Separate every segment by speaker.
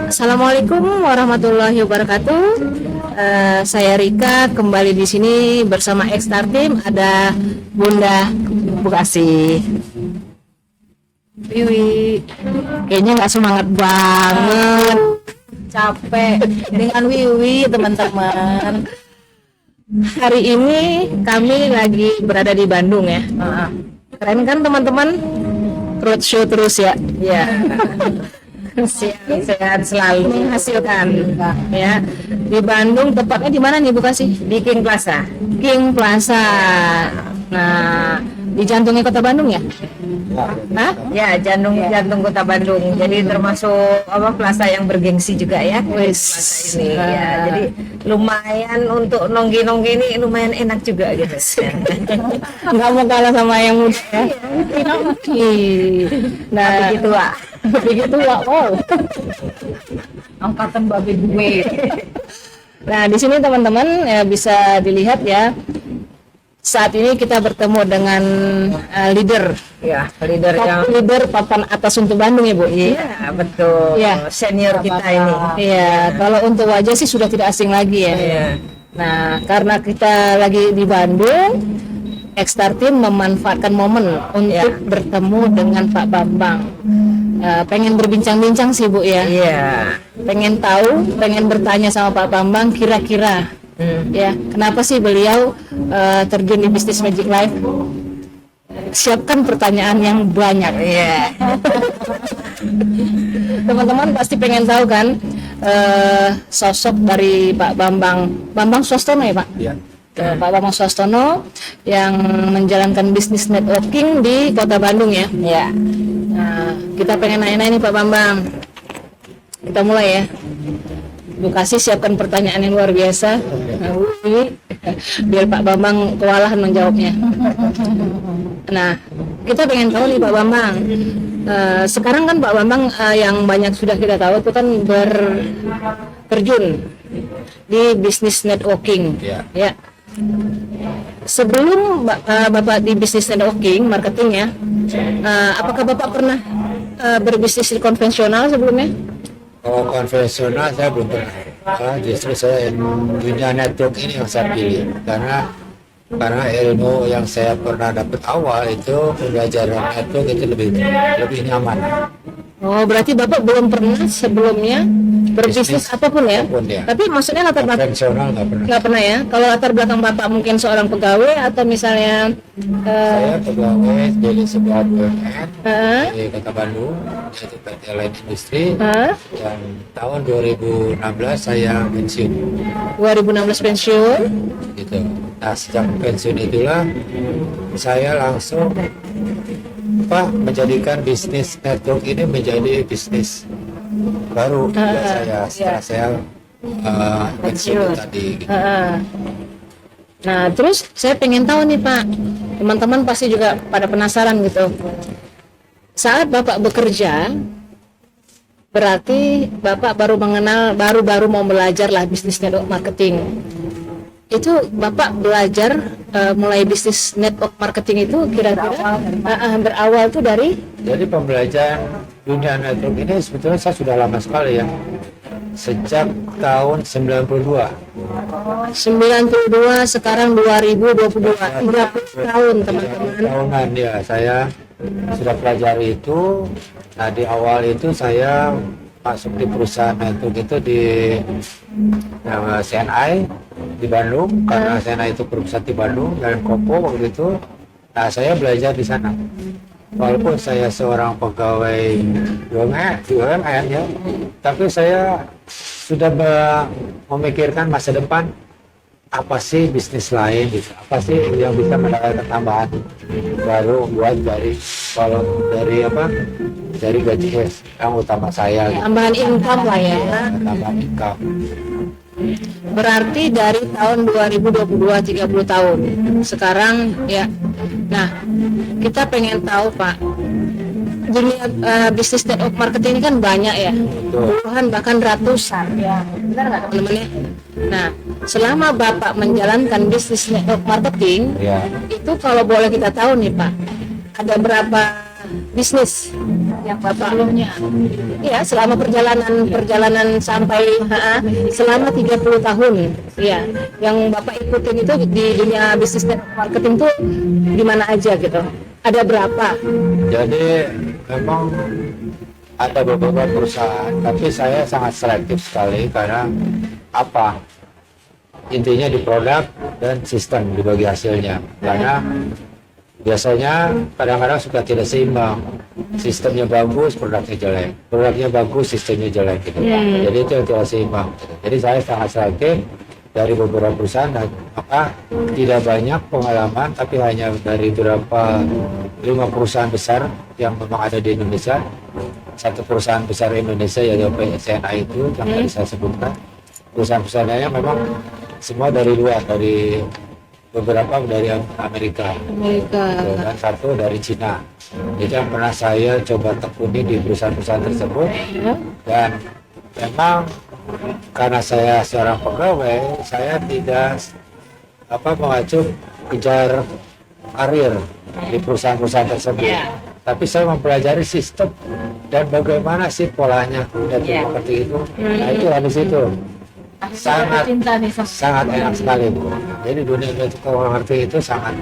Speaker 1: Assalamualaikum warahmatullahi wabarakatuh. Saya Rika, kembali di sini bersama X-Star Team. Ada Bunda Bekasi. Wiwi, kayaknya nggak semangat banget. Capek dengan Wiwi, teman-teman. Hari ini kami lagi berada di Bandung ya. Keren kan teman-teman? Roadshow terus ya. Ya. Sehat selalu menghasilkan ya. Di Bandung, tepatnya di mana nih Bu Kasih? Di King Plaza. King Plaza. Nah, di jantungnya kota Bandung ya? Hah? Ya, jantung kota Bandung. Jadi termasuk plaza yang bergengsi juga ya. Plaza ini ya. Jadi lumayan untuk nongki-nongki ini lumayan enak juga gitu. Nggak mau kalah sama yang muda ya. Nah, begitu Wak. Begitu Wak. Wow. Angkatan babe gue. Nah, di sini teman-teman ya bisa dilihat ya. Saat ini kita bertemu dengan leader leader papan atas untuk Bandung ya Bu. Iya betul ya. Senior kita ini. Iya, kalau untuk wajah sih sudah tidak asing lagi ya. Iya. Nah, karena kita lagi di Bandung, X-Star Team memanfaatkan momen untuk bertemu dengan Pak Bambang. Pengen berbincang-bincang sih Bu ya. Iya. Pengen bertanya sama Pak Bambang kira-kira ya, kenapa sih beliau terjun di bisnis Magic Life? Siapkan pertanyaan yang banyak. Yeah. Teman-teman pasti pengen tahu kan sosok dari Pak Bambang Swastono ya Pak? Yeah. Pak Bambang Swastono yang menjalankan bisnis networking di Kota Bandung ya. Yeah. Nah, kita pengen nanya-nanya nih Pak Bambang. Kita mulai ya. Bu Kasih siapkan pertanyaan yang luar biasa. Biar Pak Bambang kewalahan menjawabnya. Nah, kita pengen tahu nih Pak Bambang. Sekarang kan Pak Bambang yang banyak sudah kita tahu itu kan terjun di bisnis networking. Ya. Sebelum Bapak di bisnis networking, marketing ya, apakah Bapak pernah berbisnis konvensional sebelumnya?
Speaker 2: Kalau konvensional saya belum pernah. Justru saya dunia network ini yang saya pilih karena ilmu yang saya pernah dapat awal itu pembelajaran network itu lebih nyaman.
Speaker 1: Oh, berarti Bapak belum pernah sebelumnya berbisnis apapun ya? Tapi maksudnya latar belakang
Speaker 2: konvensional nggak pernah
Speaker 1: ya? Kalau latar belakang Bapak mungkin seorang pegawai atau misalnya
Speaker 2: saya pegawai jadi sebuah BUMN di Kota Bandung, yaitu PT Line Industri. Dan tahun 2016 saya pensiun.
Speaker 1: 2016 pensiun?
Speaker 2: Gitu. Nah, sejak pensiun itulah saya langsung menjadikan bisnis network ini menjadi bisnis baru setelah saya pensiun tadi gitu. Nah,
Speaker 1: terus saya pengen tahu nih Pak, teman-teman pasti juga pada penasaran gitu. Saat Bapak bekerja, berarti Bapak baru mau belajar lah bisnis network marketing. Itu Bapak belajar mulai bisnis network marketing itu kira-kira berawal tuh dari?
Speaker 2: Jadi pembelajaran dunia network ini sebetulnya saya sudah lama sekali ya, sejak tahun 92.
Speaker 1: 92 sekarang 2022, 30 tahun teman-teman.
Speaker 2: Tahunan ya saya sudah pelajari itu. Nah, di awal itu saya masuk di perusahaan network itu di CNI di Bandung, karena CNI itu perusahaan di Bandung dan Kopo waktu itu. Nah, saya belajar di sana. Walaupun saya seorang pegawai BUMN ya, tapi saya sudah memikirkan masa depan, apa sih bisnis lain gitu, apa sih yang bisa mendapatkan tambahan baru buat dari gaji yang utama saya gitu.
Speaker 1: Tambahan income lah ya.
Speaker 2: Tambahan income.
Speaker 1: Berarti dari tahun 2022 30 tahun sekarang ya. Nah, kita pengen tahu Pak, dunia bisnis network marketing ini kan banyak ya, puluhan bahkan ratusan ya, benar nggak teman-teman ya? Nah, selama Bapak menjalankan bisnis network marketing itu kalau boleh kita tahu nih Pak, ada berapa bisnis yang Bapak sebelumnya. Iya, selama perjalanan sampai selama 30 tahun. Iya, yang Bapak ikutin itu di dunia bisnis dan marketing tuh di mana aja gitu. Ada berapa?
Speaker 2: Jadi memang ada beberapa perusahaan, tapi saya sangat selektif sekali karena apa? Intinya di produk dan sistem dibagi hasilnya. Karena biasanya kadang-kadang suka tidak seimbang. Sistemnya bagus, produknya jelek. Produknya bagus, sistemnya jelek gitu. Jadi itu yang tidak seimbang. Jadi saya sangat selektif dari beberapa perusahaan dan maka tidak banyak pengalaman, tapi hanya dari beberapa 5 perusahaan besar yang memang ada di Indonesia. Satu perusahaan besar Indonesia yaitu PCNA itu yang tadi saya sebutkan. Perusahaan-perusahaan lainnya memang semua dari luar, dari beberapa dari Amerika. Dan satu dari Cina. Itu yang pernah saya coba tekuni di perusahaan-perusahaan tersebut. Dan memang karena saya seorang pegawai, saya tidak mengacu kejar karir di perusahaan-perusahaan tersebut. Tapi saya mempelajari sistem dan bagaimana sih polanya dan seperti itu. Nah itu habis itu sangat enak sekali Bu. Jadi dunia marketing itu sangat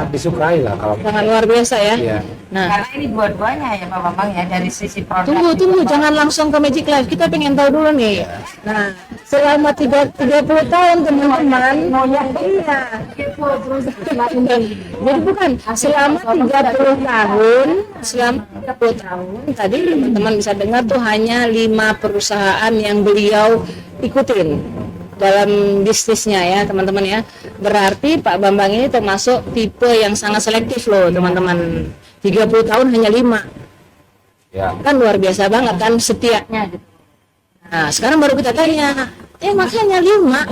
Speaker 2: disukai lah kalau
Speaker 1: sangat luar biasa ya.
Speaker 2: Iya.
Speaker 1: Nah,
Speaker 3: Karena ini dua-duanya ya Pak Bambang ya, dari sisi produk.
Speaker 1: tunggu, jangan langsung ke Magic Life. Kita pengen tahu dulu nih. Nah, selama 30 tahun teman-teman, iya. Jadi bukan selama 30 tahun, tadi teman-teman bisa dengar tuh hanya 5 perusahaan yang beliau ikutin dalam bisnisnya ya teman-teman ya. Berarti Pak Bambang ini termasuk tipe yang sangat selektif loh teman-teman. 30 tahun hanya 5.
Speaker 2: ya.
Speaker 1: Kan luar biasa banget kan setianya. Nah sekarang baru kita tanya, makanya 5,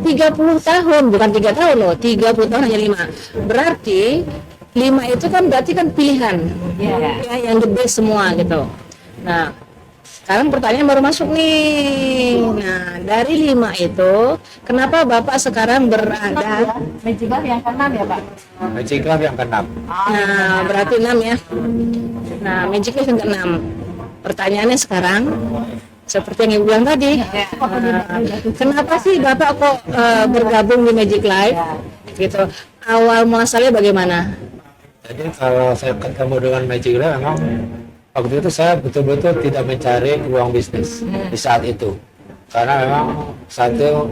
Speaker 1: 30 tahun bukan 3 tahun loh, 30 tahun hanya 5. Berarti 5 itu kan berarti kan pilihan ya, yang the best semua gitu. Nah sekarang pertanyaan baru masuk nih. Nah, dari 5 itu, kenapa Bapak sekarang berada?
Speaker 3: Magic Life yang ke-6 ya Pak?
Speaker 2: Magic Life yang ke-6.
Speaker 1: Nah, berarti 6 ya. Nah, Magic Life yang ke-6. Pertanyaannya sekarang, seperti yang Ibu bilang tadi, kenapa sih Bapak kok bergabung di Magic Life? Gitu. Awal muasalnya bagaimana?
Speaker 2: Jadi kalau saya ketemu dengan Magic Life memang waktu itu saya betul-betul tidak mencari peluang bisnis di saat itu, karena memang satu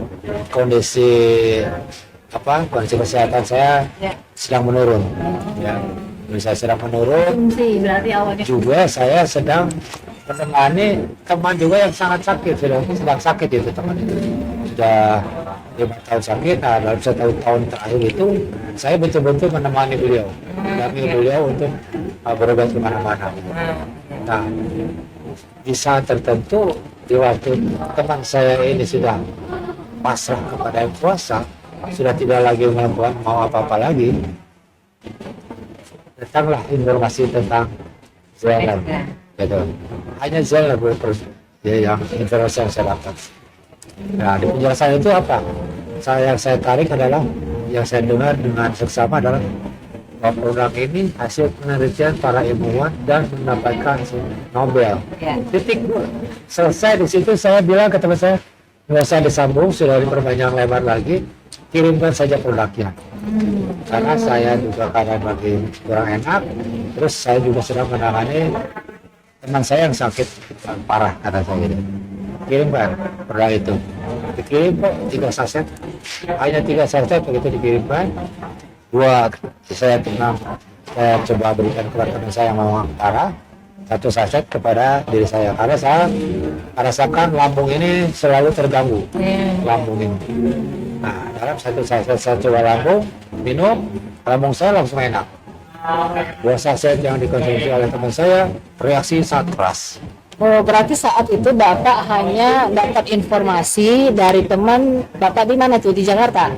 Speaker 2: kondisi kesehatan saya sedang menurun, ya, saya sedang menurun.
Speaker 3: Berarti awalnya
Speaker 2: Juga saya sedang menemani teman juga yang sangat sakit, sedang sakit itu teman itu sudah 5 tahun sakit. Nah dalam 1 tahun terakhir itu saya betul-betul menemani beliau, beliau untuk berobat kemana-mana. Nah, di saat tertentu, di waktu teman saya ini sudah pasrah kepada Yang Kuasa, sudah tidak lagi mau apa-apa lagi, datanglah informasi tentang Zeller, gitu. Hanya Zeller yang informasi yang saya dapat. Nah, di penjelasan itu apa? Yang saya tarik adalah, yang saya dengar dengan seksama adalah bahwa produk ini hasil penelitian para ilmuwan dan mendapatkan Nobel. Titik. Selesai di situ saya bilang ke teman saya, nggak usah disambung, sudah diperpanjang lebar lagi, kirimkan saja produknya. Karena saya juga karena bagi kurang enak, terus saya juga sedang menangani teman saya yang sakit parah, kata saya gitu. Kirimkan produk itu. Dikirim kok 3 saset, hanya 3 saset begitu dikirimkan. Buat saya coba berikan kepada teman saya yang memang parah, 1 saset kepada diri saya, karena saya merasakan lambung ini selalu terganggu, lambung ini. Nah dalam 1 saset saya coba minum, lambung saya langsung enak. 2 saset yang dikonsumsi oleh teman saya, reaksi sangat keras.
Speaker 1: Oh, berarti saat itu Bapak hanya dapat informasi dari teman Bapak di mana tuh, di Jakarta?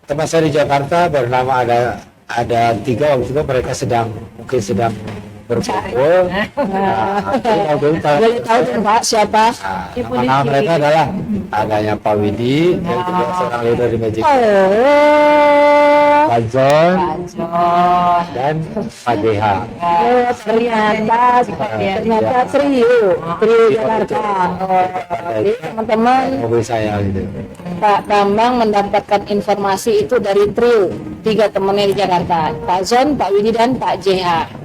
Speaker 2: Teman saya di Jakarta bernama ada 3 waktu itu, mereka mungkin sedang berkumpul. Nah,
Speaker 1: Boleh tahu kan Pak siapa?
Speaker 2: nama mereka adalah adanya Pak Widi yang juga seorang leader di Magic,
Speaker 1: Oh,
Speaker 2: Pak John,
Speaker 3: John.
Speaker 2: dan Pak JH.
Speaker 1: ternyata trio Jakarta. Oh, jadi teman-teman,
Speaker 2: Mobil saya gitu.
Speaker 1: Pak Bambang mendapatkan informasi itu dari trio 3 temannya di Jakarta, Pak Zon, Pak Widi, dan Pak JH.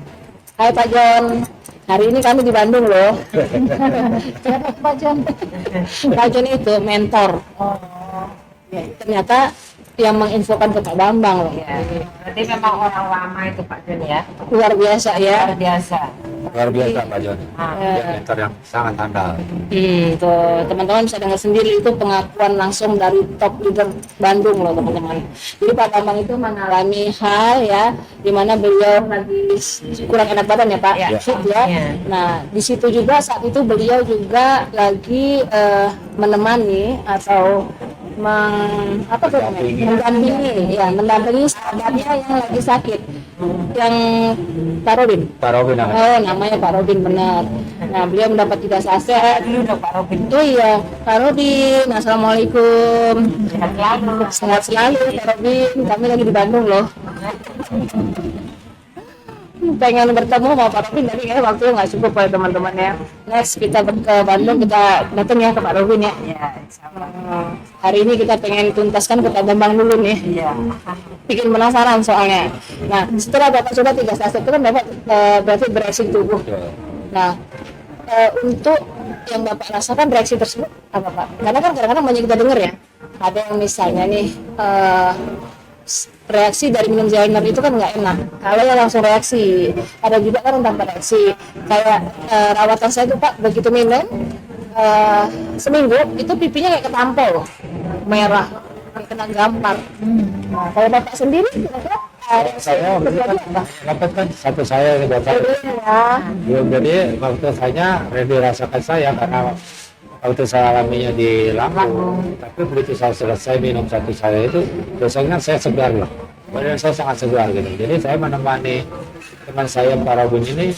Speaker 1: Hai Pak John, hari ini kami di Bandung loh. Siapa Pak John? Pak John itu mentor. Ternyata yang menginfokan ke Pak Bambang loh.
Speaker 3: Ya. Berarti memang orang lama itu Pak John ya.
Speaker 1: Luar biasa ya.
Speaker 3: Luar biasa.
Speaker 2: Luar biasa Pak John.
Speaker 3: Ah.
Speaker 2: Dia mentor yang sangat handal.
Speaker 1: Tuh teman-teman bisa dengar sendiri itu pengakuan langsung dari top leader Bandung loh teman-teman. Jadi Pak Bambang itu mengalami hal ya, di mana beliau lagi kurang enak badan ya Pak,
Speaker 3: Ya.
Speaker 1: fit ya.
Speaker 3: Ya.
Speaker 1: Nah di situ juga saat itu beliau juga lagi menemani atau mendampingi sahabatnya yang lagi sakit, yang Pak Robin.
Speaker 2: Pak Robin namanya.
Speaker 1: Oh namanya Pak Robin benar. Nah beliau mendapat 3 saset.
Speaker 3: Dulu dong Pak Robin.
Speaker 1: Oh iya, Pak Robin, assalamualaikum.
Speaker 3: Sehat selalu.
Speaker 1: Sehat selalu Pak Robin. Kami lagi di Bandung loh. Pengen bertemu sama Pak Robin, tapi kayaknya waktunya nggak cukup ya teman-teman ya. Next kita ke Bandung, kita datang ya ke Pak Robin ya.
Speaker 3: Ya, insya Allah.
Speaker 1: Hari ini kita pengen tuntaskan ke Pak Bambang dulu nih.
Speaker 3: Iya.
Speaker 1: Bikin penasaran soalnya. Nah setelah Bapak coba 3 saset itu kan Bapak berarti bereaksi tubuh. Nah untuk yang Bapak rasakan reaksi tersebut apa Pak? Karena kan kadang-kadang banyak kita dengar ya, ada yang misalnya nih reaksi dari minum Zelner itu kan nggak enak. Kalau yang langsung reaksi, ada juga kan yang tanpa reaksi. Kayak rawatan saya tuh Pak, begitu minum seminggu itu pipinya kayak ketampol, merah, kayak kena gampar. Nah, kalau Bapak sendiri kira-kira
Speaker 2: Saya dapat kan satu saya di Bapak.
Speaker 1: ya.
Speaker 2: Belum jadi waktu saya dirasakan saya karena waktu saya alaminya di lambung, tapi begitu saya selesai minum satu saya itu biasanya saya segar loh, badan saya sangat segar gitu. Jadi saya menemani teman saya Pak Robin ini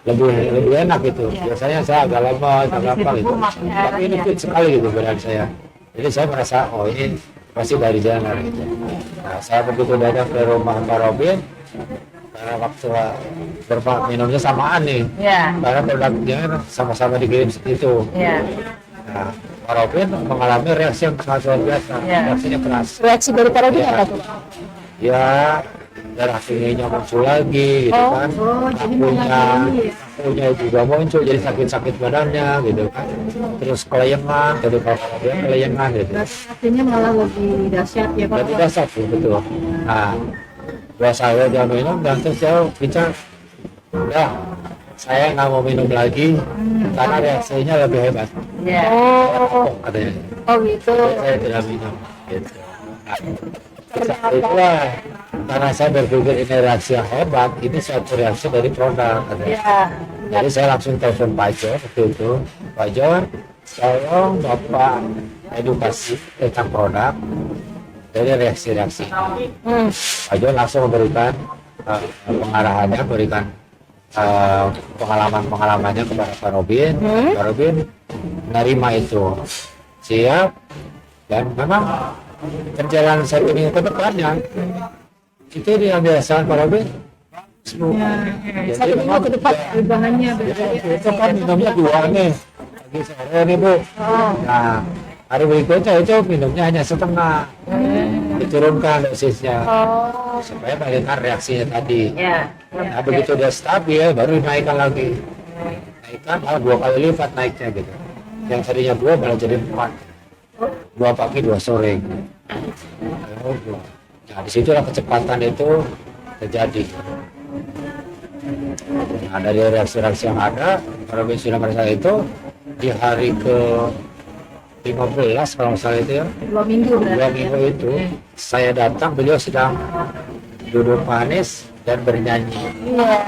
Speaker 2: lebih enak gitu. Biasanya saya agak lama agak apa gitu, tapi ini fit sekali gitu badan saya. Jadi saya merasa oh ini pasti dari Januar gitu. Nah saya begitu datang ke rumah Pak Robin, karena waktu minumnya samaan nih,
Speaker 3: Ya.
Speaker 2: karena produknya sama-sama dikirim itu.
Speaker 3: Ya.
Speaker 2: Nah, Pak Robin mengalami reaksi yang sangat luar biasa,
Speaker 3: Ya.
Speaker 2: reaksinya keras.
Speaker 1: Reaksi dari Pak Robin
Speaker 2: Ya.
Speaker 1: apa tuh?
Speaker 2: Ya, darah tingginya muncul lagi, gitu kan. Kakunya juga muncul, jadi sakit-sakit badannya, gitu kan. Terus kelayangan, jadi Pak Robin kelayangan, gitu.
Speaker 1: Artinya malah lebih dahsyat ya Pak.
Speaker 2: Jadi dasar betul. Nah, buat saya dia minum dan terus saya bicara, udah saya nggak mau minum lagi karena reaksinya lebih hebat.
Speaker 3: Ya.
Speaker 1: Oh,
Speaker 2: Katanya.
Speaker 1: oh gitu.
Speaker 2: Jadi saya tidak minum. Gitu. Nah, itulah karena saya berpikir ini reaksi yang hebat, ini suatu reaksi dari produk. Katanya.
Speaker 1: Ya.
Speaker 2: Jadi saya langsung telepon Pak Jor waktu itu, Pak Jor, tolong Bapak edukasi tentang produk dari reaksi-reaksi. Pak Jor langsung memberikan pengarahannya, berikan pengalaman-pengalamannya kepada Pak Robin. Pak Robin menerima itu, siap, dan memang perjalanan 1 minggu ke depannya itu yang dirasakan Pak Robin. Jadi
Speaker 1: 1 minggu ke depan perubahannya
Speaker 2: itu kan minumnya 2 nih, pagi sore nih Bu. Nah hari berikutnya itu minumnya hanya setengah, diturunkan dosisnya supaya bagaimana reaksinya tadi.
Speaker 3: Ya.
Speaker 2: Nah begitu dia stabil baru dinaikkan lagi, naikkan malah 2 kali lipat naiknya gitu. Yang tadinya 2 malah jadi 4, 2 pagi 2 sore. Nah disitulah kecepatan itu terjadi. Nah dari reaksi-reaksi yang ada, kalau sudah merasa itu di hari ke 15 kalau nggak salah itu ya,
Speaker 1: 2 minggu berarti.
Speaker 2: 2 minggu itu saya datang, beliau sedang duduk manis dan bernyanyi.
Speaker 1: Iya.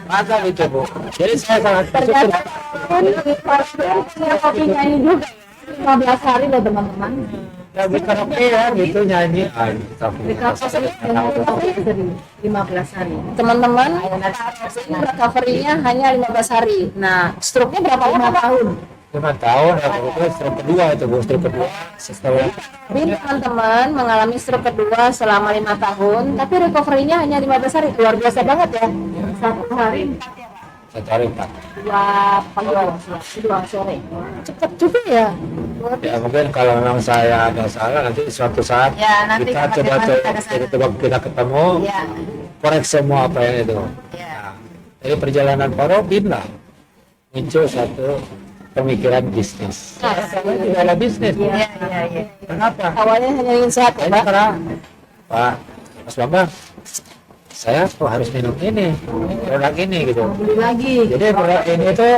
Speaker 2: Mantap itu Bu. Jadi saya sangat bersyukur.
Speaker 1: Ternyata kopi nyanyi juga ya. 15 hari loh teman-teman.
Speaker 2: Lagu karaoke ya gitu nyanyi.
Speaker 1: Teman-teman, recovery-nya hanya 15 hari. Nah, stroke-nya berapa lama? 5 tahun.
Speaker 2: 5 tahun ya, itu stroke kedua itu bu, stroke kedua setelah
Speaker 1: Jadi teman-teman mengalami stroke kedua selama 5 tahun, tapi recovery-nya hanya 15 hari. Luar biasa banget ya. Satu hari
Speaker 2: 1 hari 4.
Speaker 1: 2 pagi, 2 sore. Cepat juga ya.
Speaker 2: Ya mungkin kalau memang saya ada salah nanti suatu saat
Speaker 3: Ya, nanti
Speaker 2: kita
Speaker 3: kapan-kapan
Speaker 2: coba
Speaker 3: kita kesana.
Speaker 2: kita ketemu
Speaker 3: Ya.
Speaker 2: korek semua apa yang itu.
Speaker 3: Ya.
Speaker 2: Nah, dari perjalanan Pak Robin lah muncul satu pemikiran bisnis. Saya juga ada bisnis. Bu.
Speaker 3: Iya, iya, iya.
Speaker 2: Kenapa?
Speaker 1: Awalnya hanya ingin sehat ya,
Speaker 2: Ini
Speaker 1: Pak.
Speaker 2: karena Pak Mas Bambang, saya kok harus minum ini produk ini gitu.
Speaker 1: Beli lagi.
Speaker 2: Jadi produk ini tuh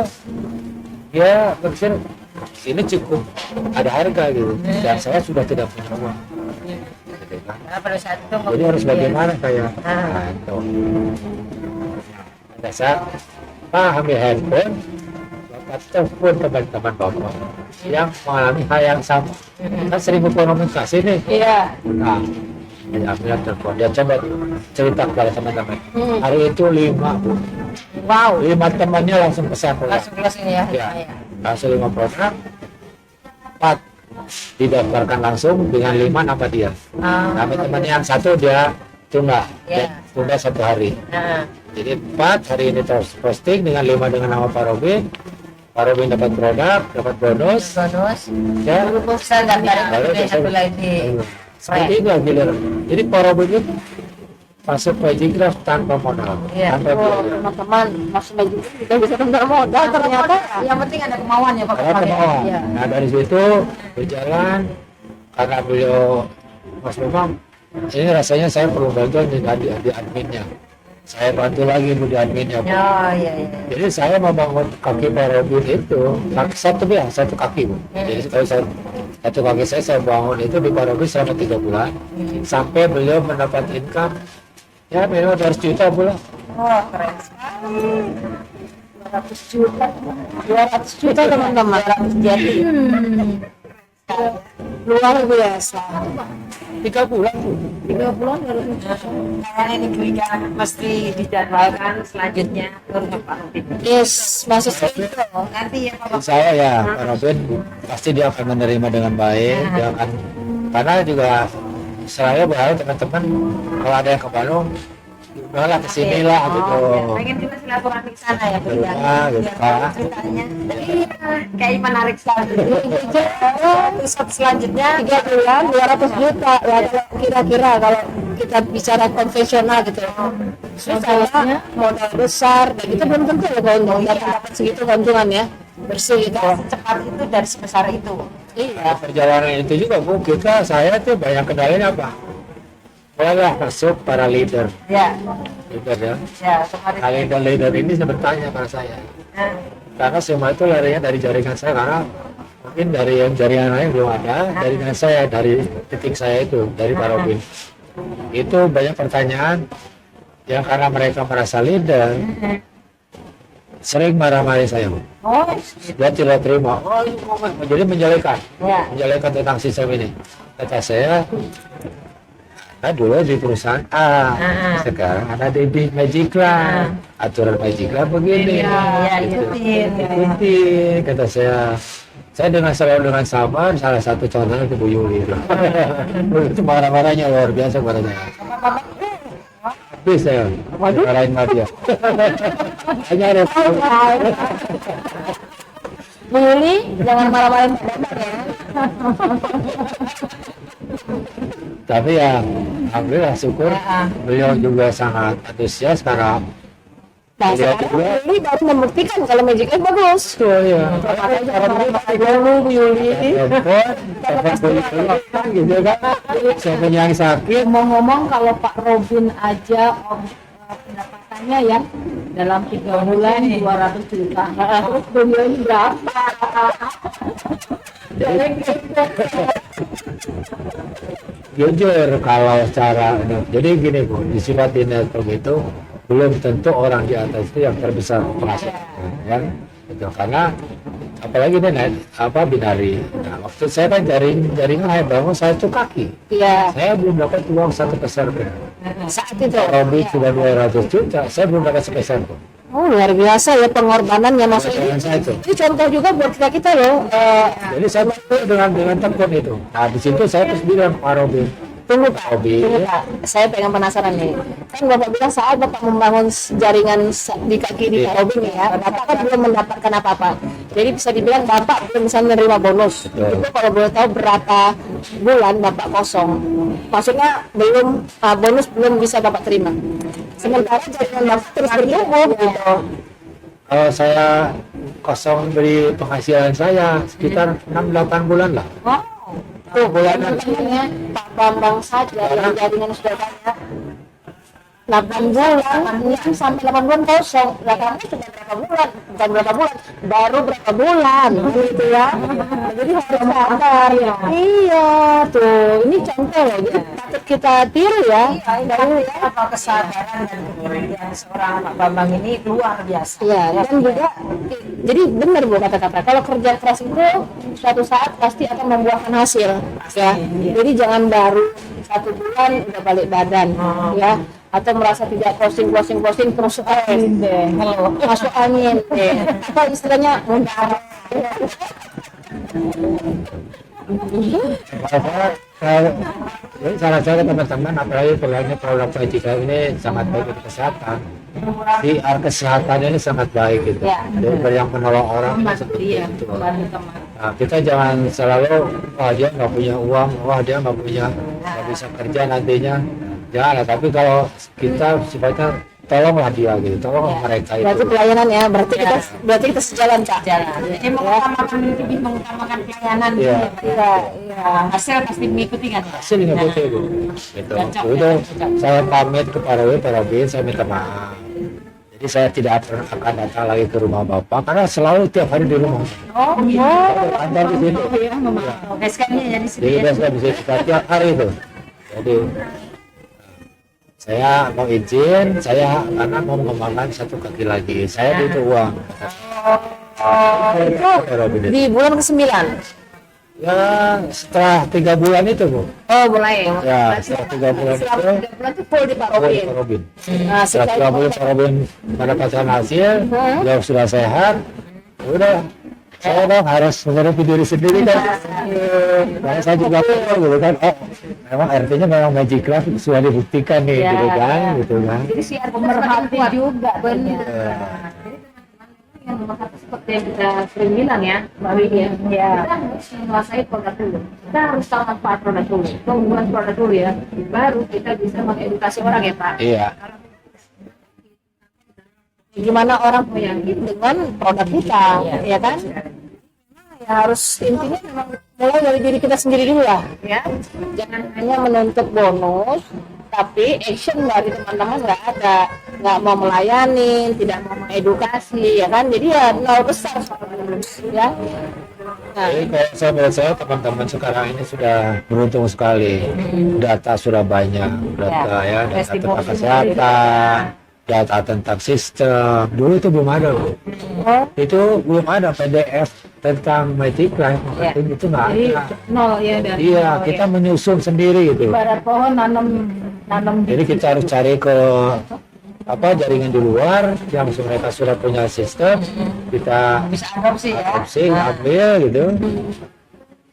Speaker 2: dia berpikir ini cukup ada harga gitu dan saya sudah tidak punya uang. Gitu kan.
Speaker 3: Nah, pada saat itu
Speaker 2: Jadi harus bagaimana saya?
Speaker 3: Ah.
Speaker 2: Nah, itu. Pada saat Pak ambil handphone, Bapak telepon teman-teman Bapak yang mengalami hal yang sama. Kan sering berkomunikasi nih.
Speaker 1: Iya.
Speaker 2: Nah, dia ambil telepon, dia coba cerita kepada teman-teman.
Speaker 1: Hmm.
Speaker 2: Hari itu 5 Bu.
Speaker 1: Wow.
Speaker 2: 5 temannya langsung pesan produk.
Speaker 3: langsung closing ya.
Speaker 2: Ya,
Speaker 3: Ya.
Speaker 2: langsung 5 produk. 4 didaftarkan langsung dengan 5 nama dia. Nama temannya yang satu dia tunda,
Speaker 3: Ya.
Speaker 2: dia tunda 1 hari.
Speaker 3: Nah,
Speaker 2: Jadi 4 hari ini terus posting dengan 5 dengan nama Pak Robin. Pak Robin dapat produk, dapat bonus.
Speaker 3: bonus.
Speaker 2: Ya,
Speaker 3: Bisa daftarin
Speaker 2: Baru
Speaker 3: lagi
Speaker 2: bisa-
Speaker 3: satu lagi.
Speaker 2: seperti itu giliran. Jadi Pak Robin itu masuk Magigraph tanpa modal,
Speaker 3: Iya.
Speaker 2: tanpa
Speaker 1: Oh,
Speaker 2: biaya.
Speaker 1: teman-teman, Mas Maju juga bisa tentang modal ternyata.
Speaker 3: Yang penting ada kemauan ya Pak.
Speaker 2: Karena kemauan.
Speaker 1: Iya.
Speaker 2: Nah dari situ berjalan karena beliau Mas Bambang ini rasanya saya perlu bantuan di adminnya. Saya bantu lagi Bu di adminnya. Bu.
Speaker 3: Ya, iya, iya.
Speaker 2: Jadi saya membangun kaki Pak Robin itu satu kaki Bu. Jadi kalau satu kaki saya bangun itu di Pak Robin selama 3 bulan sampai beliau mendapat income ya minimal 200 juta bulan.
Speaker 3: Wah, keren sekali.
Speaker 1: 200 juta. 200 juta teman-teman.
Speaker 3: Jadi,
Speaker 1: Luar biasa.
Speaker 2: 3 bulan Bu.
Speaker 1: 3 bulan 200 juta.
Speaker 3: kayaknya ini Glika mesti dijadwalkan selanjutnya turun ke Pak Robin.
Speaker 1: Yes, maksud saya itu.
Speaker 3: Nanti ya Pak.
Speaker 2: Saya ya Pak Robin pasti dia akan menerima dengan baik, dia akan karena juga saya berharap teman-teman kalau ada yang ke Bandung udahlah kesini lah gitu.
Speaker 3: Pengen juga silaturahmi ke sana ya Bu ya.
Speaker 2: Iya, gitu,
Speaker 3: Biar
Speaker 2: Pak.
Speaker 3: tahu ceritanya. Iya, kayak menarik sekali. Episode selanjutnya
Speaker 1: 3 bulan 200 juta ya, kira-kira kalau kita bicara konvensional gitu. Modalnya modal besar dan kita belum tentu ya keuntungan dapat segitu keuntungan ya bersih gitu.
Speaker 3: cepat itu dari sebesar itu.
Speaker 2: Nah, perjalanan itu juga Bu, saya tuh banyak kendalanya apa? Mulailah masuk para leader
Speaker 3: Ya,
Speaker 2: ya.
Speaker 3: ya kemarin.
Speaker 2: Nah, leader ini bertanya pada saya.
Speaker 3: Nah,
Speaker 2: Karena semua itu larinya dari jaringan saya karena mungkin dari yang jaringan lain belum ada, jaringan saya dari titik saya itu dari Pak Robin. Itu banyak pertanyaan yang karena mereka merasa leader sering marah-marahi saya.
Speaker 3: oh,
Speaker 2: Dia tidak terima. Oh, ini mau jadi
Speaker 3: ya.
Speaker 2: menjelekan tentang sistem ini. Kata saya, nah dulu di perusahaan A, sekarang ada di Magigraph. Aturan Magigraph begini.
Speaker 3: Iya,
Speaker 2: Gitu.
Speaker 3: ikutin.
Speaker 2: Ikuti, kata saya selalu dengan sabar. Salah satu contohnya itu Bu Yuli itu marah-marahnya luar biasa pada saya. Habis saya marahin sama dia. Hanya ada
Speaker 1: Bu Yuli, jangan marah-marahin Pak Bambang ya.
Speaker 2: tapi ya alhamdulillah syukur beliau juga sangat antusias karena
Speaker 1: Nah,
Speaker 2: beliau
Speaker 1: sekarang Bu
Speaker 2: juga
Speaker 1: Yuli baru membuktikan kalau Magic Egg bagus.
Speaker 2: ya
Speaker 1: Makanya cara pakai dulu Bu Yuli.
Speaker 2: telepon Bu Yuli gitu kan siapa yang sakit
Speaker 1: Ngomong-ngomong kalau Pak Robin aja pendapatannya ya dalam 3 bulan 200 juta. Terus Bu Yuli berapa?
Speaker 2: jujur kalau secara jadi gini Bu di sifat di network itu belum tentu orang di atas itu yang terbesar penghasilan kan itu karena apalagi ini binari. Nah, waktu saya kan jaringan saya bangun, saya tuh kaki.
Speaker 1: Iya.
Speaker 2: Saya belum dapat uang satu peser pun.
Speaker 1: Saat itu.
Speaker 2: Robin sudah 200 juta, saya belum dapat sepeser pun.
Speaker 1: Oh, luar biasa ya pengorbanannya Mas.
Speaker 2: Dengan saya itu.
Speaker 1: Ini contoh juga buat kita loh.
Speaker 2: Jadi saya bantu dengan tekun itu. Nah di situ saya terus bilang Pak Robin,
Speaker 1: Tunggu Pak,
Speaker 2: Robin,
Speaker 1: tunggu Pak. Saya pengen penasaran nih. Kan Bapak bilang saat Bapak membangun jaringan di kaki di Pak Robin ya, Bapak kan belum mendapatkan apa-apa. Jadi bisa dibilang Bapak belum bisa menerima bonus.
Speaker 2: Betul.
Speaker 1: Itu kalau boleh tahu berapa bulan Bapak kosong? Maksudnya belum bonus belum bisa Bapak terima. Sementara jaringan Bapak terus bertumbuh gitu.
Speaker 2: kalau saya kosong dari penghasilan saya sekitar 6-8 bulan lah.
Speaker 1: Wow. Tuh bulanan Pak Bambang saja yang jaringan sudah banyak 8 bulan, ini kan sampai 8 bulan kosong. Lah kamu cuma berapa bulan? Bukan berapa bulan, baru berapa bulan gitu ya. Jadi harus sabar ya. Iya tuh, ini contoh loh. Jadi patut kita tiru ya.
Speaker 3: Tahu ya apa kesabaran dan kemudian seorang Pak Bambang ini luar biasa.
Speaker 1: Iya, dan juga jadi benar Bu kata-kata. Kalau kerja keras itu suatu saat pasti akan membuahkan hasil ya. Jadi jangan baru 1 bulan udah balik badan ya, atau merasa tidak closing terus masuk angin deh. Apa istilahnya mudah.
Speaker 2: Jadi salah satu teman-teman, apalagi produk Vegika ini sangat baik untuk kesehatan. PR kesehatan ini sangat baik gitu.
Speaker 1: Ya.
Speaker 2: Jadi yang menolong orang seperti itu. Nah, kita jangan selalu, wah dia nggak punya uang, wah dia nggak bisa kerja nantinya. Jangan, tapi kalau kita sifatnya tolonglah dia gitu, tolong mereka itu.
Speaker 1: Berarti pelayanan ya, berarti kita sejalan Kak.
Speaker 3: Jalan. Jadi mengutamakan lebih mengutamakan pelayanan
Speaker 2: Iya.
Speaker 1: Iya.
Speaker 3: hasil pasti mengikuti kan.
Speaker 2: Hasil mengikuti itu. Gitu. Itu saya pamit kepada Pak Robin, saya minta maaf. Jadi saya tidak akan datang lagi ke rumah Bapak karena selalu tiap hari di rumah.
Speaker 3: Oh iya.
Speaker 2: Kantor di sini.
Speaker 3: Oke sekali jadi
Speaker 2: Jadi saya bisa kita tiap hari itu. Jadi saya mau izin, karena mau mengembangkan 1 kaki lagi. Saya butuh uang.
Speaker 1: Itu
Speaker 2: Pak Robin itu.
Speaker 1: di bulan ke-9.
Speaker 2: Ya setelah 3 bulan itu Bu.
Speaker 1: Oh, mulai.
Speaker 2: Ya setelah 3 bulan itu.
Speaker 1: Selama 3 bulan itu full di Pak Robin.
Speaker 2: Pak Robin.
Speaker 1: Nah,
Speaker 2: Setelah 3 bulan Pak Robin mendapatkan hasil, beliau sudah sehat. Udah, saya dong harus menghadapi diri sendiri kan. Karena saya juga tahu gitu kan. Oh, memang artinya memang Magic Craft sudah dibuktikan nih, gitu kan.
Speaker 3: Jadi si pemerhati juga benar.
Speaker 1: Yang nomor 1 seperti yang kita sering bilang ya, Mbak Widi ya. Kita harus menguasai produk dulu. Kita harus tahu manfaat produk dulu. Penggunaan produk dulu ya. Baru kita bisa mengedukasi orang ya Pak.
Speaker 2: Iya.
Speaker 1: Gimana orang yakin dengan produk kita, ya kan? Nah, ya harus intinya memang mulai dari diri kita sendiri dulu lah, ya. Jangan hanya menuntut bonus, tapi action dari teman-teman nggak ada, nggak mau melayani, tidak mau mengedukasi, ya kan? Jadi ya nol besar, ya. Nah,
Speaker 2: Jadi kalau menurut saya teman-teman sekarang ini sudah beruntung sekali. Data sudah banyak, data data tentang kesehatan, data tentang sistem. Dulu itu belum ada, Bu. Itu belum ada PDF tentang Magic Craft, itu nggak
Speaker 1: jadi
Speaker 2: ada.
Speaker 1: nol ya dari
Speaker 2: Iya,
Speaker 1: nol,
Speaker 2: kita menyusun sendiri gitu.
Speaker 1: ibarat pohon nanam
Speaker 2: Jadi kita harus cari ke jaringan di luar yang mereka sudah punya sistem, kita
Speaker 3: Bisa adopsi ya.
Speaker 2: adopsi, ambil gitu,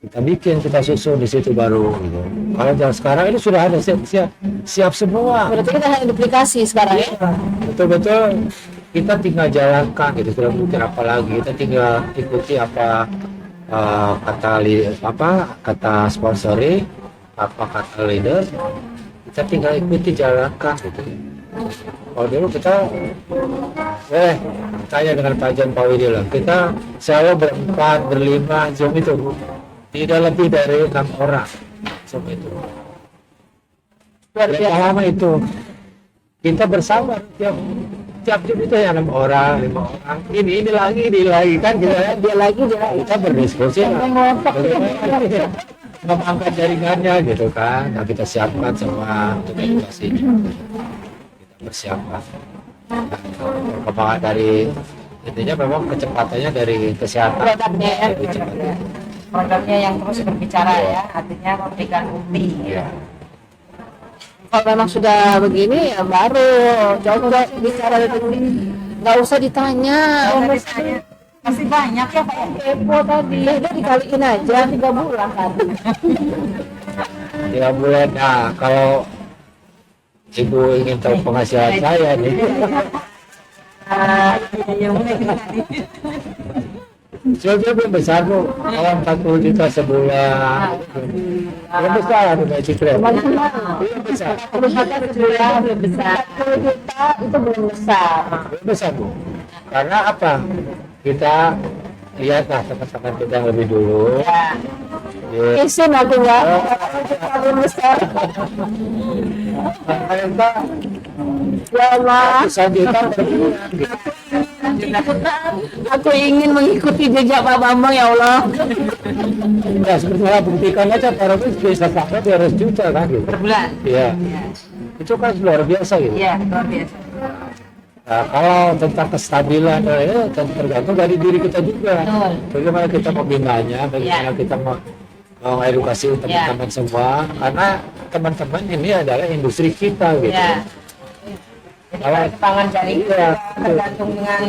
Speaker 2: kita bikin, kita susun di situ baru gitu. Kalau yang sekarang ini sudah ada siap semua,
Speaker 1: Berarti kita hanya duplikasi sekarang ya.
Speaker 2: betul-betul kita tinggal jalankan gitu, sudah mikir apa lagi, kita tinggal ikuti apa kata sponsori, apa kata leader, kita tinggal ikuti jalankan gitu. Kalau dulu kita tanya dengan Pak Jan Pak Widi lah, kita selalu berempat, berlima, Zoom itu tidak lebih dari 6 orang Zoom itu. Berapa lama itu kita bersama tiap Zoom itu ya 6 orang, 5 orang, ini lagi kan kita berdiskusi lah. Mengangkat jaringannya gitu kan. Nah, kita siapkan semua untuk edukasinya. Kita persiapkan perkembangan dari intinya memang kecepatannya dari kesehatan.
Speaker 3: Produknya ya,
Speaker 2: Lebih cepat.
Speaker 3: produknya yang terus berbicara ya, artinya memberikan bukti.
Speaker 2: Iya.
Speaker 1: Kalau memang sudah begini ya baru coba bicara detik, nggak usah ditanya.
Speaker 3: Kalau misalnya masih banyak ya Pak ya.
Speaker 1: Kepo tadi, udah dikaliin aja 3 bulan kan.
Speaker 2: 3 bulan. Nah, kalau ibu ingin tahu penghasilan saya nih,
Speaker 3: Yang mulai tadi.
Speaker 2: sebetulnya belum besar bu, kalau 40 juta sebulan, belum besar ada Magic Land. Belum besar,
Speaker 3: Sebulan belum besar.
Speaker 1: 10 juta itu belum besar.
Speaker 2: belum besar bu. Karena apa? Kita lihatlah teman-teman kita yang lebih dulu.
Speaker 3: Ya.
Speaker 2: Ya,
Speaker 1: Isin aku ya, 10 juta belum besar.
Speaker 2: ternyata
Speaker 1: Ya Allah,
Speaker 2: ratusan juta per bulan. Gitu.
Speaker 1: aku ingin mengikuti jejak Pak Bambang ya Allah.
Speaker 2: Ya sebetulnya buktikan aja para bisa sampai 200 juta kan gitu.
Speaker 3: Per bulan.
Speaker 2: Iya, itu kan luar biasa gitu.
Speaker 3: Iya, luar biasa.
Speaker 2: Nah, kalau tentang kestabilan, ya tergantung dari diri kita juga.
Speaker 3: Betul.
Speaker 2: Bagaimana kita membinanya, bagaimana
Speaker 3: Ya.
Speaker 2: kita mengedukasi teman-teman semua. Karena teman-teman ini adalah industri kita gitu.
Speaker 3: Ya. Jadi
Speaker 2: Kalau-
Speaker 3: perkembangan jaring
Speaker 2: Iya,
Speaker 3: juga
Speaker 2: betul.
Speaker 3: tergantung dengan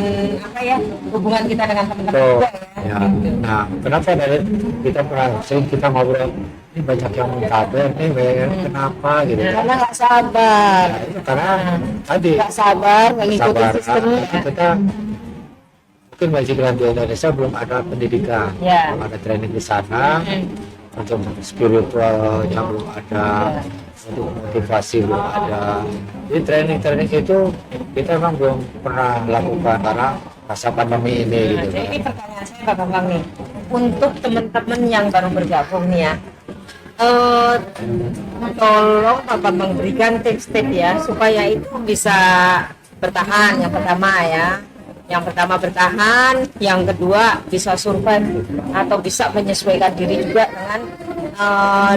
Speaker 3: apa ya hubungan kita dengan teman-teman
Speaker 2: Tuh,
Speaker 3: juga
Speaker 2: ya.
Speaker 3: ya. Gitu.
Speaker 2: Nah, kenapa dari kita pernah sering kita ngobrol ini banyak yang mengkabar nih, kenapa gitu?
Speaker 1: Karena nggak sabar,
Speaker 2: Nah, itu karena tadi
Speaker 1: nggak sabar mengikuti
Speaker 2: sabar.
Speaker 1: sistem.
Speaker 2: Kita mungkin Magic Land di Indonesia belum ada pendidikan,
Speaker 3: Ya.
Speaker 2: belum ada training di sana. Untuk spiritualnya belum ada, untuk motivasi belum ada. Jadi training itu kita memang belum pernah lakukan karena masa pandemi ini gitu.
Speaker 3: Jadi ini pertanyaan saya Pak Bambang nih, untuk teman-teman yang baru bergabung nih ya, tolong Pak Bambang berikan tips-tips ya supaya itu bisa bertahan. Yang pertama ya, yang pertama bertahan, yang kedua bisa survive atau bisa menyesuaikan diri juga dengan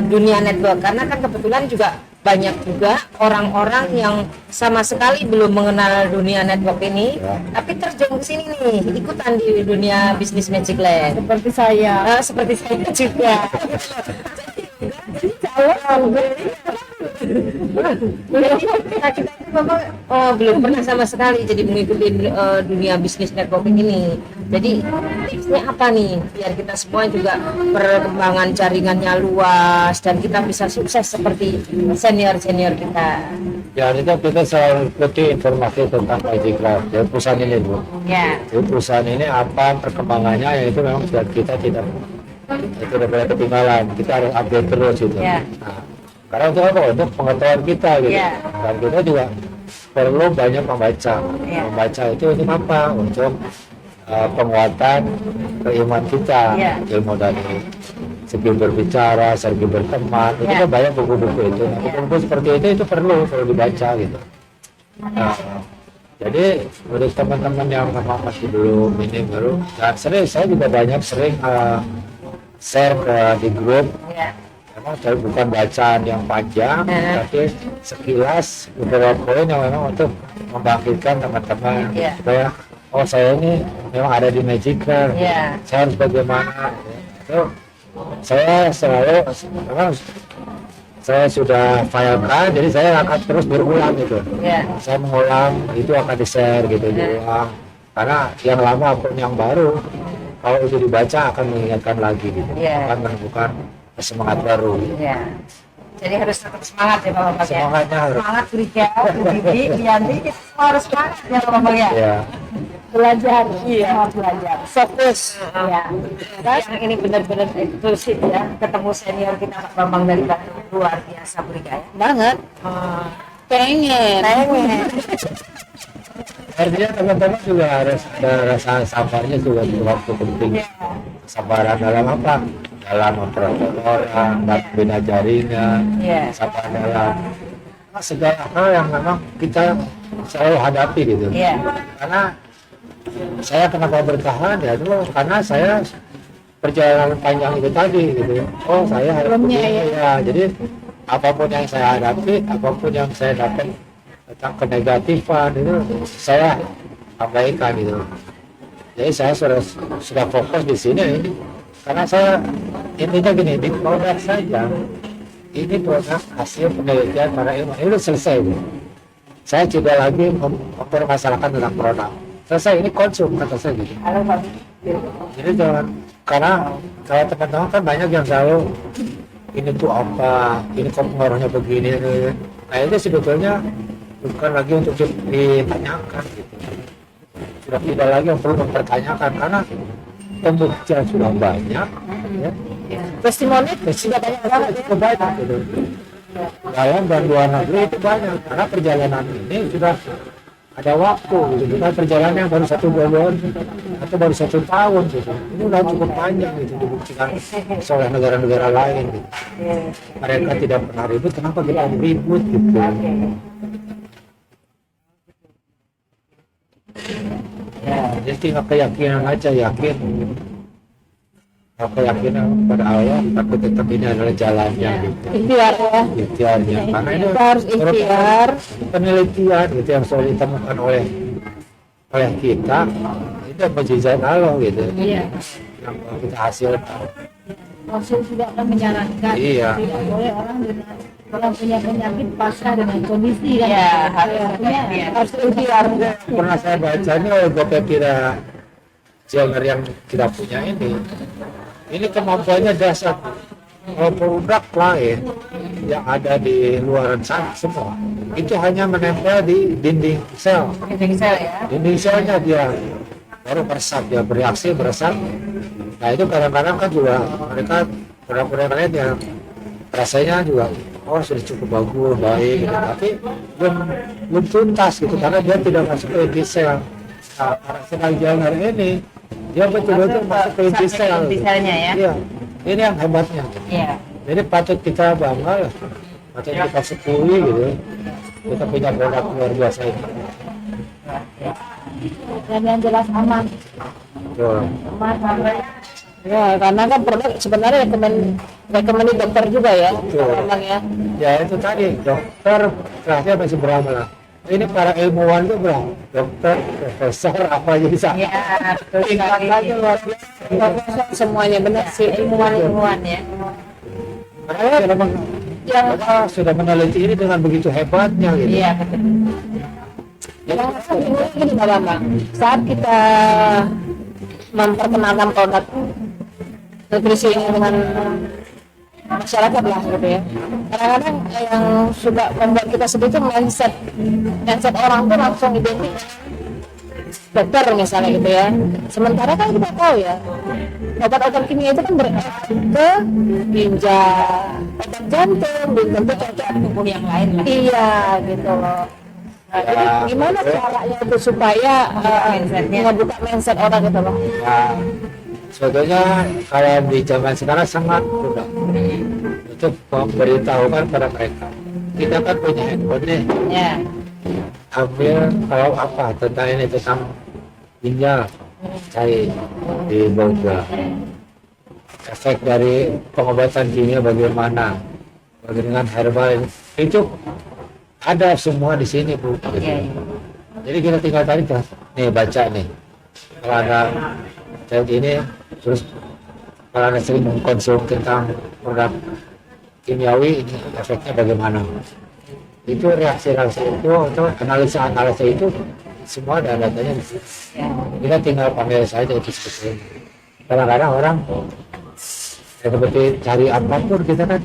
Speaker 3: dunia network. Karena kan kebetulan juga banyak juga orang-orang yang sama sekali belum mengenal dunia network ini,
Speaker 2: Ya.
Speaker 3: tapi terjun ke sini nih, ikutan di dunia bisnis Magic Land.
Speaker 1: Seperti saya.
Speaker 3: Seperti saya juga. Kita itu memang belum pernah sama sekali jadi mengikuti dunia bisnis networking ini. Jadi tipsnya apa nih biar kita semua juga perkembangan jaringannya luas dan kita bisa sukses seperti senior-senior kita.
Speaker 2: Ya, itu kita selalu ikuti informasi tentang Magic Land. Ya, perusahaan ini bu.
Speaker 3: Ya.
Speaker 2: Jadi perusahaan ini apa perkembangannya, ya itu memang biar kita tidak itu udah boleh ketinggalan, kita harus update terus gitu.
Speaker 3: Ya.
Speaker 2: Nah, karena untuk apa? Untuk pengetahuan kita gitu.
Speaker 3: Ya.
Speaker 2: Dan kita juga perlu banyak membaca.
Speaker 3: Ya.
Speaker 2: Membaca itu untuk apa? Untuk penguatan keiman kita,
Speaker 3: Ya.
Speaker 2: ilmu dari segi berbicara, segi berteman, itu
Speaker 3: Ya.
Speaker 2: kan banyak buku-buku itu. Nah,
Speaker 3: Ya.
Speaker 2: buku-buku seperti itu perlu dibaca gitu. Nah, jadi untuk teman-teman yang memang masih belum ini baru, dan saya juga banyak sering share di grup.
Speaker 3: Ya.
Speaker 2: Memang saya bukan bacaan yang panjang, tapi sekilas beberapa poin yang memang untuk membangkitkan teman-teman
Speaker 3: Ya.
Speaker 2: supaya oh saya ini memang ada di Magic Land,
Speaker 3: Ya.
Speaker 2: saya harus bagaimana. Itu saya selalu memang saya sudah filekan, jadi saya akan terus berulang gitu.
Speaker 3: Ya.
Speaker 2: Saya mengulang itu akan di-share gitu, diulang. Karena yang lama pun yang baru, kalau itu dibaca akan mengingatkan lagi gitu,
Speaker 3: Iya.
Speaker 2: akan menemukan semangat baru.
Speaker 3: Ya. Jadi harus tetap semangat ya Pak Bambang ya.
Speaker 2: Semangatnya harus.
Speaker 3: Semangat Brika, Bu Bibi, Dianti, kita semua harus semangat ya Pak Bambang ya.
Speaker 2: Ya,
Speaker 1: Belajar, iya belajar. Fokus.
Speaker 3: Ya. Yang ini benar-benar eksklusif ya, ketemu senior kita Pak Bambang dari Bandung, luar biasa Brika ya.
Speaker 1: Banget. Pengen.
Speaker 3: Pengen.
Speaker 2: artinya teman-teman juga harus ada rasa sabarnya juga di waktu penting.
Speaker 3: Ya.
Speaker 2: Kesabaran dalam apa? Dalam memperoleh orang, dalam bina jaringan,
Speaker 3: Ya.
Speaker 2: sabar dalam segala hal yang memang kita selalu hadapi gitu.
Speaker 3: Ya.
Speaker 2: Karena saya kenapa bertahan ya itu karena saya perjalanan panjang itu tadi gitu. Oh saya harus
Speaker 1: Sebelumnya,
Speaker 2: begini, ya. Jadi apapun yang saya hadapi, apapun yang saya dapat tentang kenegatifan itu saya abaikan gitu. Jadi saya sudah fokus di sini ini. Karena saya intinya gini, di produk saja ini produk hasil penelitian para ilmuwan ini udah selesai. Saya tidak lagi mempermasalahkan tentang produk. Selesai, ini konsum kata saya gitu. Jadi jangan, karena kalau teman-teman kan banyak yang selalu ini tuh apa, ini kok pengaruhnya begini. Nah itu sebetulnya bukan lagi untuk ditanyakan gitu. Sudah tidak lagi yang perlu mempertanyakan karena pembuktian sudah banyak, ya.
Speaker 1: Testimoni sudah banyak banget ya.
Speaker 2: Cukup banyak gitu. Dalam dan luar negeri itu banyak karena perjalanan ini sudah ada waktu gitu. Bukan perjalanan yang baru 1-2 bulan atau baru 1 tahun gitu. Ini udah cukup panjang gitu dibuktikan oleh negara-negara lain gitu. Mereka tidak pernah ribut, kenapa kita ribut gitu. Jadi tinggal keyakinan aja, yakin. Keyakinan pada Allah, tapi tetap ini adalah jalannya gitu.
Speaker 1: Ikhtiar ya.
Speaker 2: Ikhtiarnya. Karena ini
Speaker 1: Kita harus ikhtiar.
Speaker 2: penelitian gitu yang selalu ditemukan oleh kita itu mujizat Allah gitu.
Speaker 1: Iya.
Speaker 2: Yang kita hasilkan.
Speaker 4: Rasul juga akan menyarankan
Speaker 2: Iya.
Speaker 4: tidak boleh orang dengan orang punya penyakit pasrah dengan kondisi kan.
Speaker 3: Iya, harus
Speaker 4: Artinya
Speaker 1: Harus ikhtiar.
Speaker 2: Pernah saya baca ini oleh Bapak Pira Jenner yang kita punya ini kemampuannya dasar. Kalau produk lain yang ada di luaran sana semua itu hanya menempel di dinding sel.
Speaker 3: Dinding sel ya.
Speaker 2: Dinding selnya dia baru meresap, dia bereaksi meresap. Nah itu kadang-kadang kan juga mereka produk-produk lain yang rasanya juga sudah cukup bagus, baik gitu. Tapi belum tuntas gitu karena dia tidak masuk ke inti sel. Nah, Arsenal Jenner ini dia betul-betul masuk ke inti sel.
Speaker 3: Inti selnya ya.
Speaker 2: Iya, ini yang hebatnya.
Speaker 3: Iya.
Speaker 2: Jadi patut kita bangga, patut kita syukuri gitu. Kita punya produk luar biasa ini.
Speaker 4: dan yang jelas aman.
Speaker 2: Tuh.
Speaker 4: Aman.
Speaker 1: Ya, karena kan produk sebenarnya rekomendasi dokter juga ya.
Speaker 2: Betul.
Speaker 1: Memang ya.
Speaker 2: Ya itu tadi dokter kelasnya masih berapa lah. Ini para ilmuwan itu berapa? Dokter, profesor, apa aja bisa.
Speaker 3: Iya, betul sekali.
Speaker 2: Tingkatannya luar biasa.
Speaker 1: Semuanya benar sih.
Speaker 3: Ilmuwan ya.
Speaker 2: Mereka sudah meneliti ini dengan begitu hebatnya gitu.
Speaker 3: Iya, betul.
Speaker 1: Yang gini Pak Bambang, saat kita memperkenalkan produk nutrisi ini dengan masyarakat lah gitu ya. Kadang-kadang yang suka membuat kita sedih itu mindset orang tuh langsung identik dokter misalnya gitu ya. Sementara kan kita tahu ya, obat-obat kimia itu kan berefek ke ginjal, obat jantung, belum tentu cocok
Speaker 3: Tubuh yang lain lah.
Speaker 1: iya gitu loh. Nah, jadi gimana caranya itu supaya ngebuka mindset orang gitu loh?
Speaker 2: Nah, sebetulnya kalau di zaman sekarang sangat mudah untuk memberitahukan pada mereka. Kita kan punya handphone nih,
Speaker 3: Ya.
Speaker 2: ambil kalau apa tentang ini tentang ginjal, cari di Google. Efek dari pengobatan kimia bagaimana, dengan herbal itu ada semua di sini Bu. Gitu.
Speaker 3: Iya.
Speaker 2: Jadi kita tinggal tadi kan, nih baca nih. Kalau ada chat ini, terus kalau anda sering mengkonsumsi tentang produk kimiawi ini efeknya bagaimana? Itu reaksi-reaksi itu atau analisa-analisa itu semua ada datanya di sini. Kita tinggal panggil saja itu sebetulnya. Kadang-kadang orang seperti cari apapun kita kan.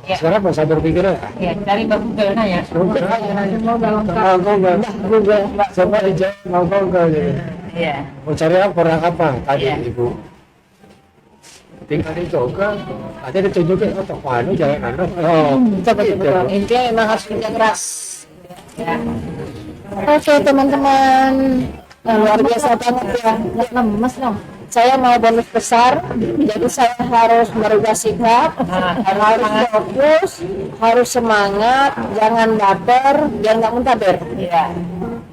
Speaker 3: Ya.
Speaker 2: Sekarang masa berpikir
Speaker 3: Ya, cari Google ya.
Speaker 2: Google aja nanya. Google. Coba dijawab mau Google gitu.
Speaker 3: Iya.
Speaker 2: Mau cari apa, produk apa tadi
Speaker 3: Iya.
Speaker 2: Ibu? Tinggal di Google, nanti ditunjukin, oh toko anu jangan anu. Oh,
Speaker 1: Betul. Intinya memang harus kerja keras.
Speaker 3: Ya.
Speaker 1: Oke teman-teman, luar biasa banget ya.
Speaker 4: Lemes dong.
Speaker 1: Saya mau bonus besar, jadi saya harus merubah sikap, harus fokus, harus semangat, jangan baper, biar nggak muntaber.
Speaker 3: Iya.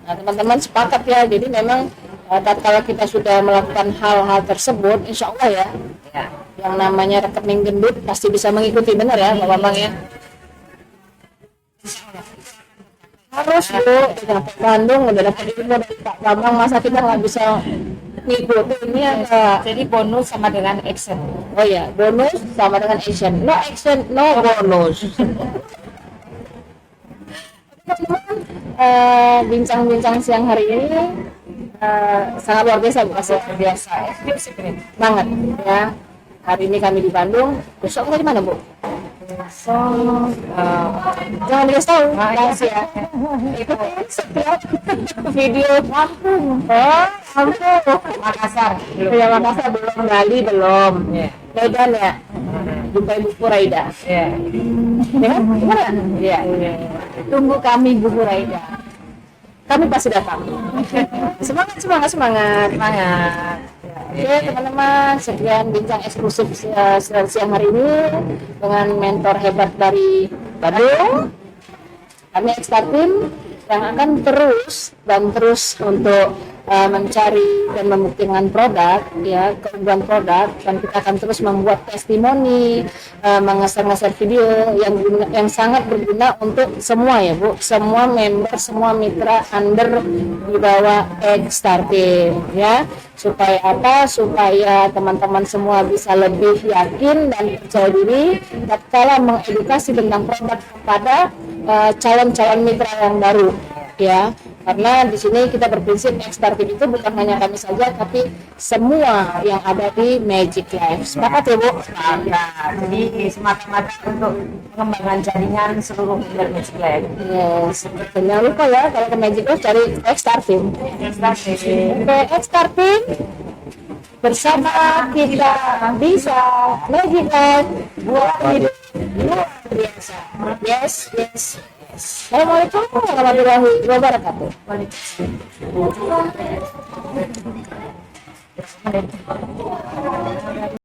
Speaker 1: Nah teman-teman sepakat ya, jadi memang tatkala kita sudah melakukan hal-hal tersebut, insya Allah ya,
Speaker 3: Ya.
Speaker 1: yang namanya rekening gendut pasti bisa mengikuti, benar ya Pak Bambang ya. Harus Bu, kita ke Bandung udah dapat info dari Pak Bambang, masa kita nggak bisa ngikutin ya Kak.
Speaker 3: Jadi bonus sama dengan action.
Speaker 1: Oh ya, bonus sama dengan action. No action, no bonus. Teman-teman, bincang-bincang siang hari ini sangat luar biasa Bu, pasti luar biasa, eksklusif nih banget ya. Hari ini kami di Bandung, besok kita di mana Bu? Jangan dikasih tahu, rahasia ya. Itu setiap video Lampung,
Speaker 3: Makassar.
Speaker 1: ya Makassar belum, Bali belum,
Speaker 3: Iya.
Speaker 1: Medan ya, jumpa Ibu Furaida.
Speaker 3: Iya.
Speaker 1: Ya kan? Gimana?
Speaker 3: Iya.
Speaker 1: Tunggu kami Bu Furaida. Kami pasti datang. Semangat, semangat, semangat.
Speaker 3: Semangat.
Speaker 1: Oke teman-teman, sekian bincang eksklusif siang hari ini dengan mentor hebat dari Bandung. Kami X-Star Team yang akan terus untuk mencari dan membuktikan produk, ya, keunggulan produk, dan kita akan terus membuat testimoni, mengeser-ngeser video yang sangat berguna untuk semua ya Bu, semua member, semua mitra under di bawah X-Star Team ya. Supaya apa? Supaya teman-teman semua bisa lebih yakin dan percaya diri tatkala mengedukasi tentang produk kepada calon-calon mitra yang baru ya. Karena di sini kita berprinsip X-Star Team itu bukan hanya kami saja, tapi semua yang ada di Magic Life. Sepakat ya Bu?
Speaker 3: Sepakat. Jadi semata-mata untuk pengembangan jaringan seluruh member Magic Life.
Speaker 1: Yes. Dan jangan lupa ya, kalau ke Magic Life cari X-Star Team. Oke, X-Star Team bersama kita bisa Magic Life buat hidup luar biasa. Yes, yes. Assalamualaikum warahmatullahi wabarakatuh.
Speaker 3: Waalaikumsalam.